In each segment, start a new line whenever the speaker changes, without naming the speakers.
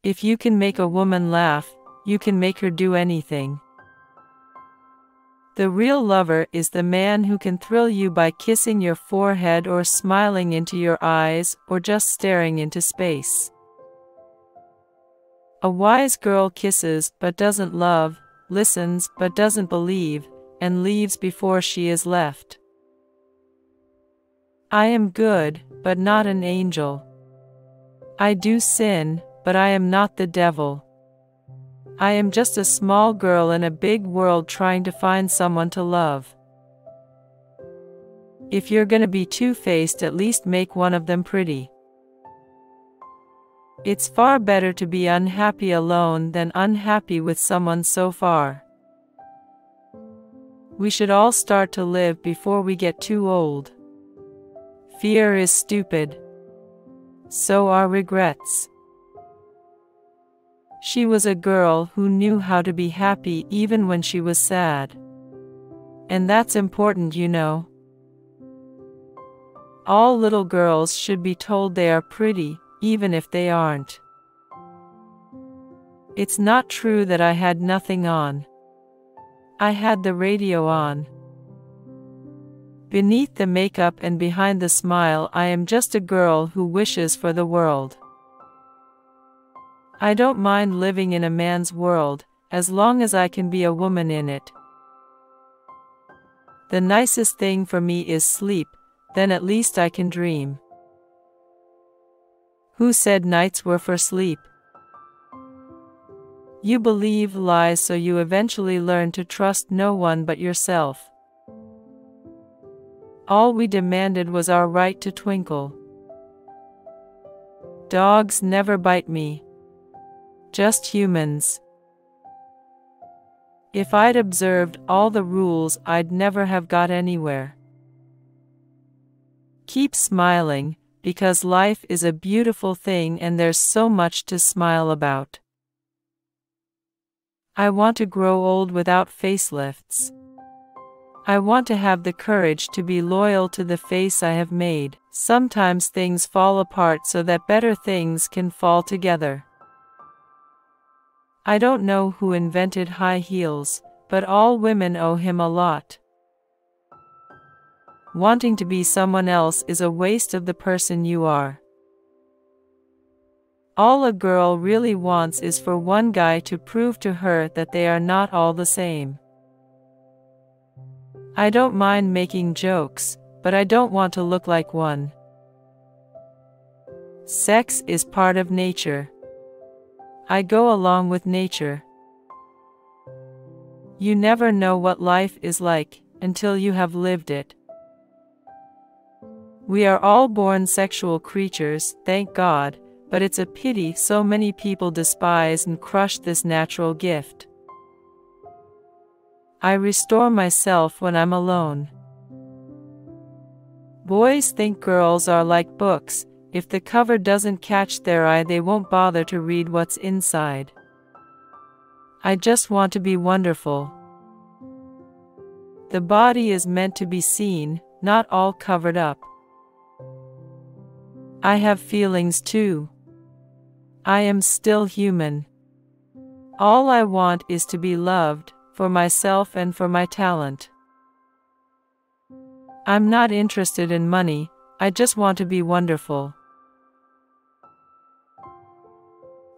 If you can make a woman laugh, you can make her do anything. The real lover is the man who can thrill you by kissing your forehead or smiling into your eyes or just staring into space. A wise girl kisses but doesn't love, listens but doesn't believe, and leaves before she is left. I am good, but not an angel. I do sin, but I am not the devil. I am just a small girl in a big world trying to find someone to love. If you're gonna be two-faced, at least make one of them pretty. It's far better to be unhappy alone than unhappy with someone so far. We should all start to live before we get too old. Fear is stupid. So are regrets. She was a girl who knew how to be happy even when she was sad. And that's important, you know. All little girls should be told they are pretty, even if they aren't. It's not true that I had nothing on. I had the radio on. Beneath the makeup and behind the smile, I am just a girl who wishes for the world. I don't mind living in a man's world, as long as I can be a woman in it. The nicest thing for me is sleep, then at least I can dream. Who said nights were for sleep? You believe lies, so you eventually learn to trust no one but yourself. All we demanded was our right to twinkle. Dogs never bite me. Just humans. If I'd observed all the rules, I'd never have got anywhere. Keep smiling, because life is a beautiful thing and there's so much to smile about. I want to grow old without facelifts. I want to have the courage to be loyal to the face I have made. Sometimes things fall apart so that better things can fall together. I don't know who invented high heels, but all women owe him a lot. Wanting to be someone else is a waste of the person you are. All a girl really wants is for one guy to prove to her that they are not all the same. I don't mind making jokes, but I don't want to look like one. Sex is part of nature. I go along with nature. You never know what life is like until you have lived it. We are all born sexual creatures, thank God, but it's a pity so many people despise and crush this natural gift. I restore myself when I'm alone. Boys think girls are like books. If the cover doesn't catch their eye, they won't bother to read what's inside. I just want to be wonderful. The body is meant to be seen, not all covered up. I have feelings too. I am still human. All I want is to be loved, for myself and for my talent. I'm not interested in money, I just want to be wonderful.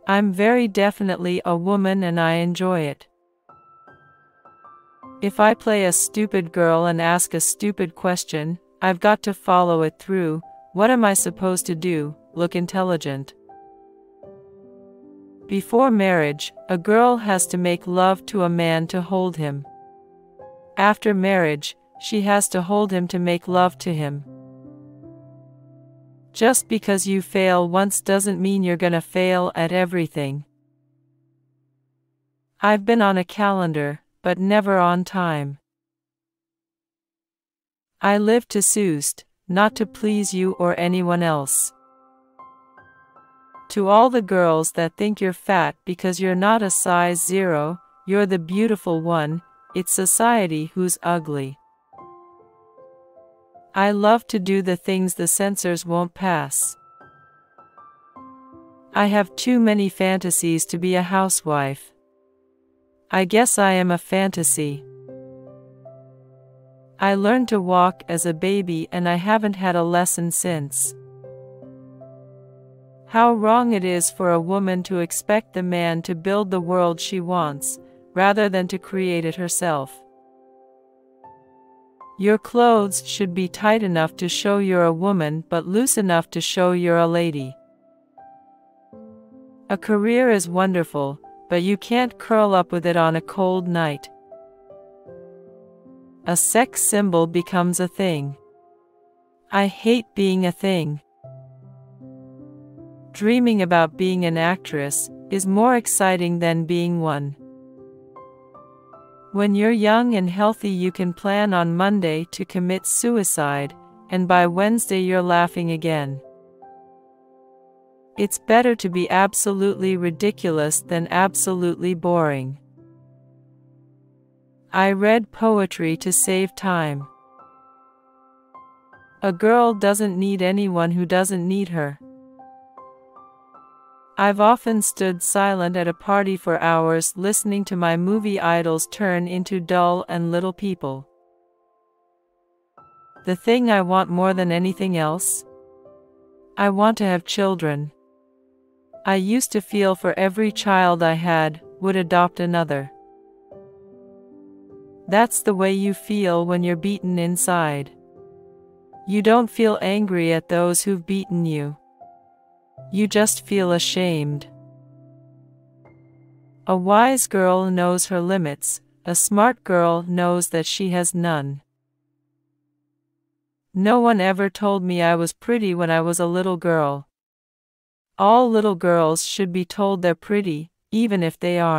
I'm very definitely a woman and I enjoy it. If I play a stupid girl and ask a stupid question, I've got to follow it through. What am I supposed to do? Look intelligent. Before marriage, a girl has to make love to a man to hold him. After marriage, she has to hold him to make love to him. Just because you fail once doesn't mean you're gonna fail at everything. I've been on a calendar, but never on time. I live to suit, not to please you or anyone else. To all the girls that think you're fat because you're not a size 0, you're the beautiful one, it's society who's ugly. I love to do the things the censors won't pass. I have too many fantasies to be a housewife. I guess I am a fantasy. I learned to walk as a baby and I haven't had a lesson since. How wrong it is for a woman to expect the man to build the world she wants, rather than to create it herself. Your clothes should be tight enough to show you're a woman but loose enough to show you're a lady. A career is wonderful, but you can't curl up with it on a cold night. A sex symbol becomes a thing. I hate being a thing. Dreaming about being an actress is more exciting than being one. When you're young and healthy, you can plan on Monday to commit suicide, and by Wednesday you're laughing again. It's better to be absolutely ridiculous than absolutely boring. I read poetry to save time. A girl doesn't need anyone who doesn't need her. I've often stood silent at a party for hours listening to my movie idols turn into dull and little people. The thing I want more than anything else? I want to have children. I used to feel for every child I had, would adopt another. That's the way you feel when you're beaten inside. You don't feel angry at those who've beaten you. You just feel ashamed. A wise girl knows her limits, a smart girl knows that she has none. No one ever told me I was pretty when I was a little girl. All little girls should be told they're pretty, even if they aren't.